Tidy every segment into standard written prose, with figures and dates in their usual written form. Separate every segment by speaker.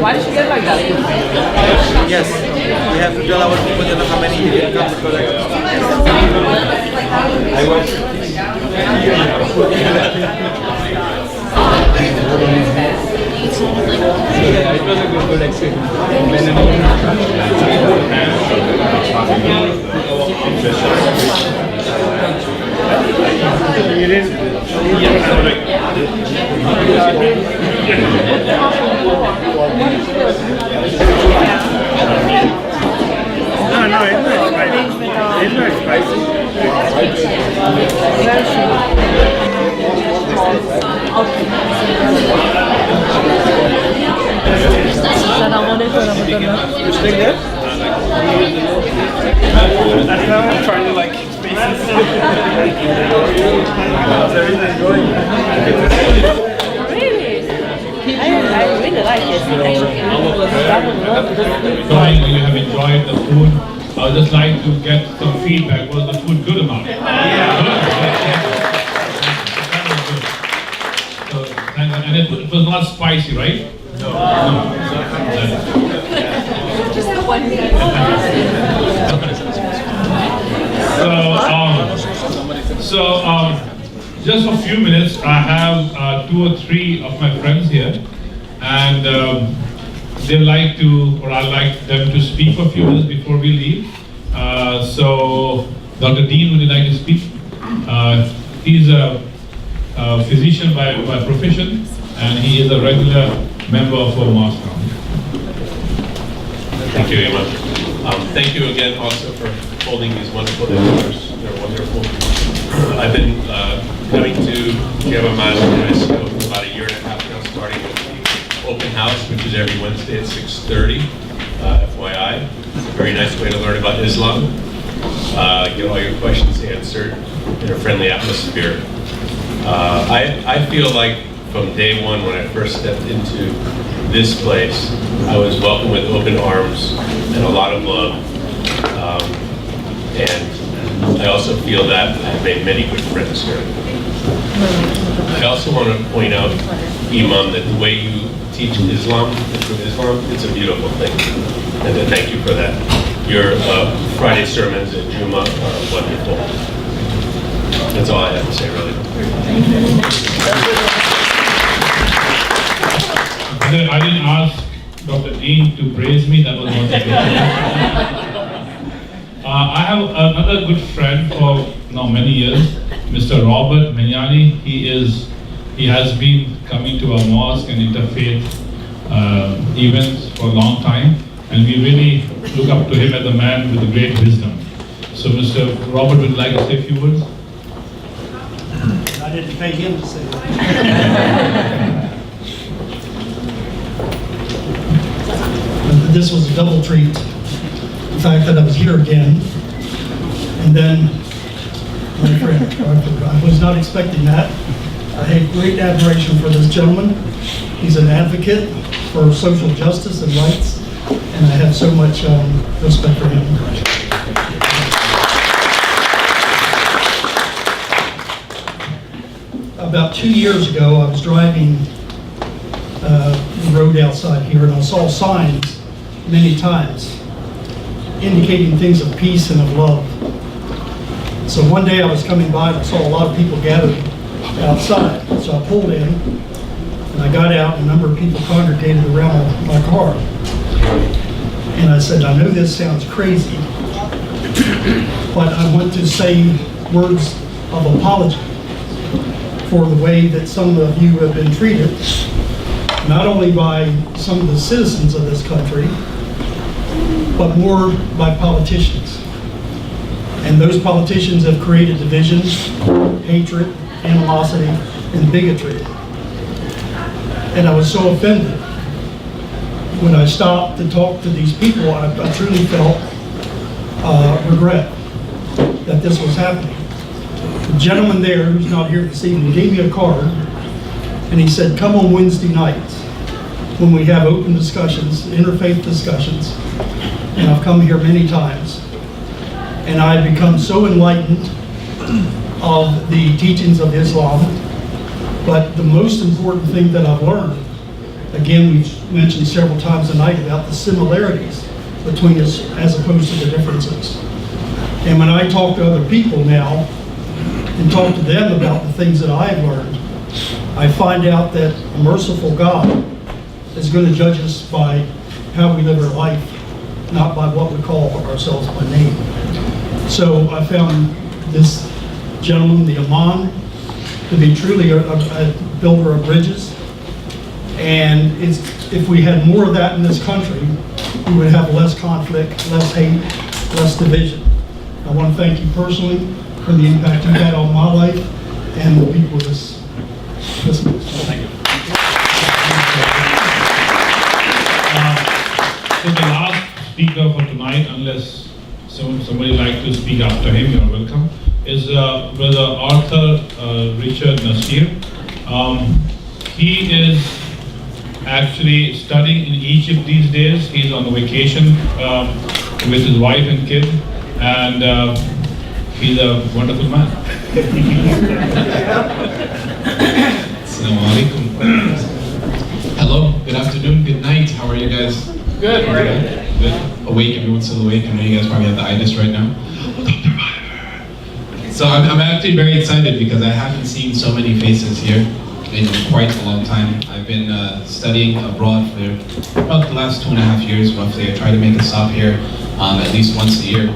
Speaker 1: Why did you get like that?
Speaker 2: Yes, we have to tell our people how many you can come because I was. Yeah, it was a good experience. You didn't. No, it's not spicy. It's not spicy. You stick there? That's how I'm trying to like spaces. How's everything going?
Speaker 1: I really like it.
Speaker 3: You have enjoyed the food. I would just like to get some feedback. Was the food good or not? Yeah. So, and it was not spicy, right? No.
Speaker 1: Just the one thing.
Speaker 3: So, just for a few minutes, I have 2 or 3 of my friends here, and they like to, or I'd like them to speak for a few minutes before we leave. So, Dr. Dean, would you like to speak? He's a physician by profession, and he is a regular member of our Moscow.
Speaker 4: Thank you very much. Thank you again also for holding these wonderful dinners. They're wonderful. I've been coming to Ramadan in ICO for about a year and a half now, starting with the open house, which is every Wednesday at 6:30. FYI, it's a very nice way to learn about Islam. Get all your questions answered in a friendly atmosphere. I feel like from day one when I first stepped into this place, I was welcomed with open arms and a lot of love. And I also feel that I've made many good friends here. I also want to point out, Imam, that the way you teach Islam, it's a beautiful thing. And to thank you for that. Your Friday sermons at Juma are wonderful. That's all I have to say, really.
Speaker 3: I didn't ask Dr. Dean to praise me, that was not the I have another good friend for now many years, Mr. Robert Menyani. He has been coming to our mosque and interfaith events for a long time, and we really look up to him as a man with great wisdom. So Mr. Robert would like to say a few words.
Speaker 5: I didn't pay him to say that. This was a double treat. The fact that I was here again, and then my friend Arthur. I was not expecting that. I have great admiration for this gentleman. He's an advocate for social justice and rights, and I have so much respect for him. About 2 years ago, I was driving the road outside here, and I saw signs many times indicating things of peace and of love. So one day I was coming by and I saw a lot of people gathered outside. So I pulled in, and And I got out, and a number of people congregated around my car. And I said, I know this sounds crazy, but I want to say words of apology for the way that some of you have been treated, not only by some of the citizens of this country, but more by politicians. And those politicians have created divisions, hatred, animosity, and bigotry. And I was so offended. When I stopped to talk to these people, I truly felt regret that this was happening. The gentleman there, who's not here this evening, gave me a card, and he said, come on Wednesday nights when we have open discussions, interfaith discussions. And I've come here many times. And I've become so enlightened of the teachings of Islam. But the most important thing that I've learned, again, we've mentioned several times tonight about the similarities between us as opposed to the differences. And when I talk to other people now and talk to them about the things that I've learned, I find out that a merciful God is going to judge us by how we live our life, not by what we call ourselves by name. So I found this gentleman, the Imam, to be truly a builder of bridges. And if we had more of that in this country, we would have less conflict, less hate, less division. I want to thank you personally for the impact you had on my life and the people of this. Thank you.
Speaker 3: So the last speaker for tonight, unless somebody like to speak after him, you're welcome, is Brother Arthur Richard Nasir. He is actually studying in Egypt these days. He's on vacation with his wife and kid, and he's a wonderful man.
Speaker 6: Assalamu alaikum. Hello, good afternoon, good night. How are you guys?
Speaker 3: Good.
Speaker 6: Good. Awake, everyone's still awake. I know you guys probably have the itis right now. So I'm actually very excited because I haven't seen so many faces here in quite a long time. I've been studying abroad for about the last 2.5 years roughly. I try to make a stop here at least once a year.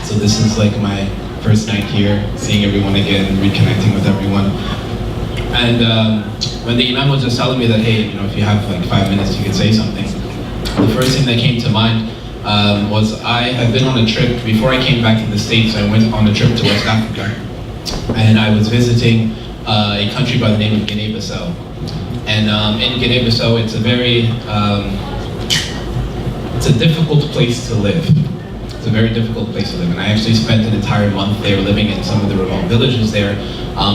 Speaker 6: So this is like my first night here, seeing everyone again, reconnecting with everyone. And when the Imam was just telling me that, hey, if you have like 5 minutes, you could say something. The first thing that came to mind was I had been on a trip, before I came back to the States, I went on a trip to West Africa. And I was visiting a country by the name of Guinea-Bissau. And in Guinea-Bissau, it's a very, it's a difficult place to live. It's a very difficult place to live. And I actually spent an entire month there living in some of the remote villages there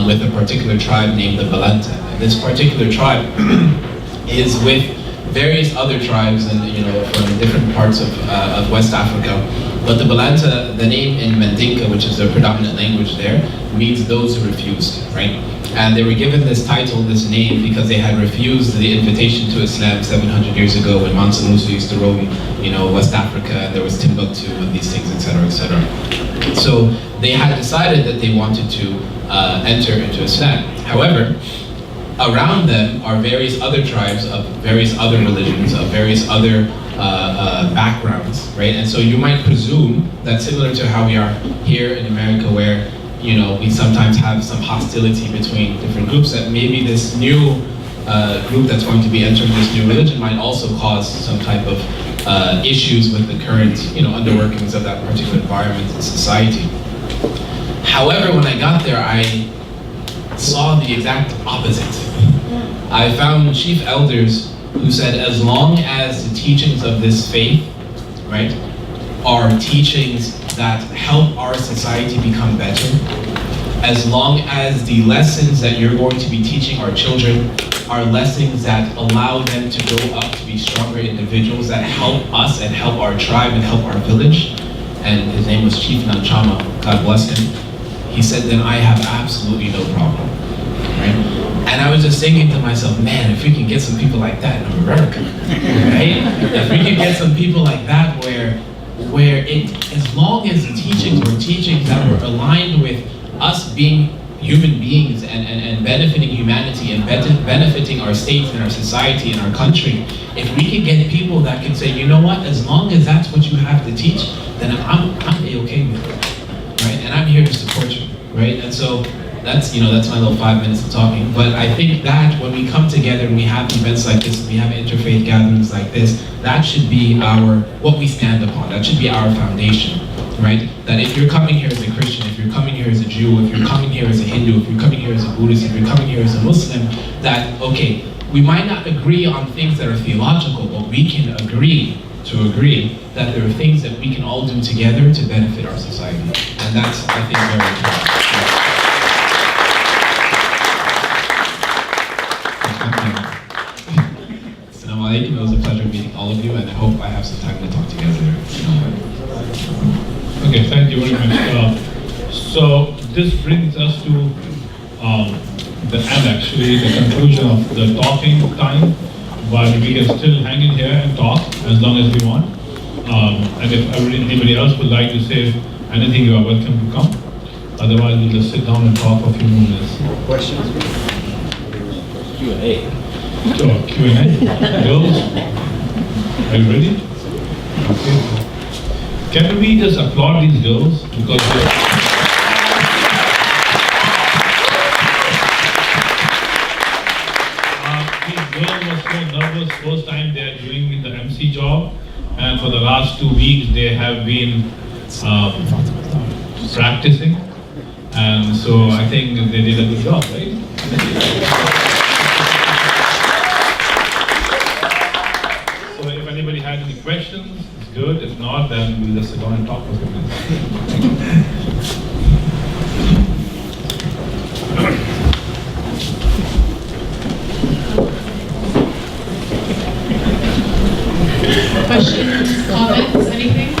Speaker 6: with a particular tribe named the Balanta. And this particular tribe is with various other tribes and from different parts of West Africa. But the Balanta, the name in Mandinka, which is their predominant language there, means those who refused, right? And they were given this title, this name, because they had refused the invitation to Islam 700 years ago when Mansa Musa used to roam, West Africa, and there was Timbuktu and these things, etc., etc. So they had decided that they wanted to enter into Islam. However, around them are various other tribes of various other religions, of various other backgrounds, right? And so you might presume that similar to how we are here in America, where we sometimes have some hostility between different groups, that maybe this new group that's going to be entering this new religion might also cause some type of issues with the current underworkings of that particular environment and society. However, when I got there, I saw the exact opposite. I found chief elders who said as long as the teachings of this faith, right, are teachings that help our society become better, as long as the lessons that you're going to be teaching our children are lessons that allow them to grow up to be stronger individuals that help us and help our tribe and help our village, and his name was Chief Nanchama, God bless him, he said, then I have absolutely no problem, right? And I was just thinking to myself, man, if we can get some people like that in America, right? If we can get some people like that where as long as the teachings were teachings that were aligned with us being human beings and benefiting humanity and benefiting our states and our society and our country, if we could get people that can say, you know what, as long as that's what you have to teach, then I'm okay with it, right? And I'm here to support you, right? And so that's my little 5 minutes of talking. But I think that when we come together and we have events like this, and we have interfaith gatherings like this, that should be what we stand upon. That should be our foundation, right? That if you're coming here as a Christian, if you're coming here as a Jew, if you're coming here as a Hindu, if you're coming here as a Buddhist, if you're coming here as a Muslim, that, okay, we might not agree on things that are theological, but we can agree that there are things that we can all do together to benefit our society. And that's, I think, very important. Assalamu alaikum. It was a pleasure meeting all of you, and I hope I have some time to talk to you guys later.
Speaker 3: Okay, thank you very much. So this brings us to the end, actually, the conclusion of the talking time, but we can still hang in here and talk as long as we want. And if anybody else would like to say anything, you are welcome to come. Otherwise, we'll just sit down and talk for a few minutes.
Speaker 2: Questions?
Speaker 1: Q&A.
Speaker 3: So, Q&A. Girls, are you ready? Okay. Can we just applaud these girls? Because these girls were so nervous first time they are doing the MC job, and for the last 2 weeks they have been practicing, and so I think they did a good job, right? So if anybody has any questions, it's good. If not, then we'll just sit down and talk for a few minutes.
Speaker 7: Questions, comments, anything?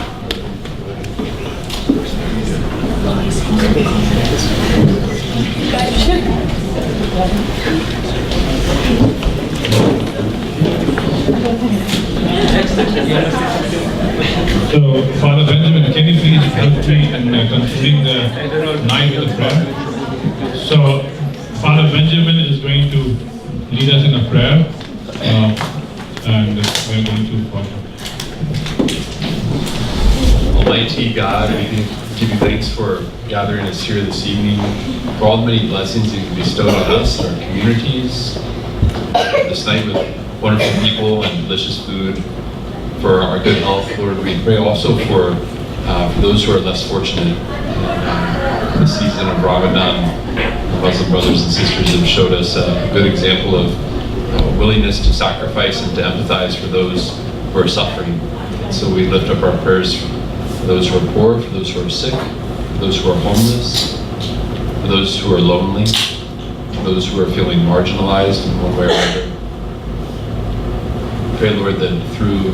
Speaker 3: So, Father Benjamin, can you please help me in concluding the night with a prayer? So, Father Benjamin is going to lead us in a prayer, and we're going to follow.
Speaker 4: Almighty God, we give you thanks for gathering us here this evening, for all the many blessings you bestowed on us, our communities, this night with wonderful people and delicious food, for our good health. Lord, we pray also for those who are less fortunate in the season of Ramadan. The Muslim brothers and sisters have showed us a good example of willingness to sacrifice and to empathize for those who are suffering. And so we lift up our prayers for those who are poor, for those who are sick, for those who are homeless, for those who are lonely, for those who are feeling marginalized in one way or another. Pray, Lord, that through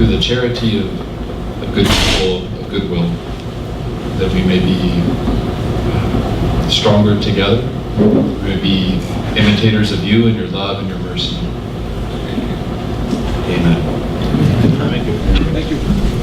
Speaker 4: the charity of good people, of goodwill, that we may be stronger together, we may be imitators of you and your love and your mercy. Amen.
Speaker 2: Thank you.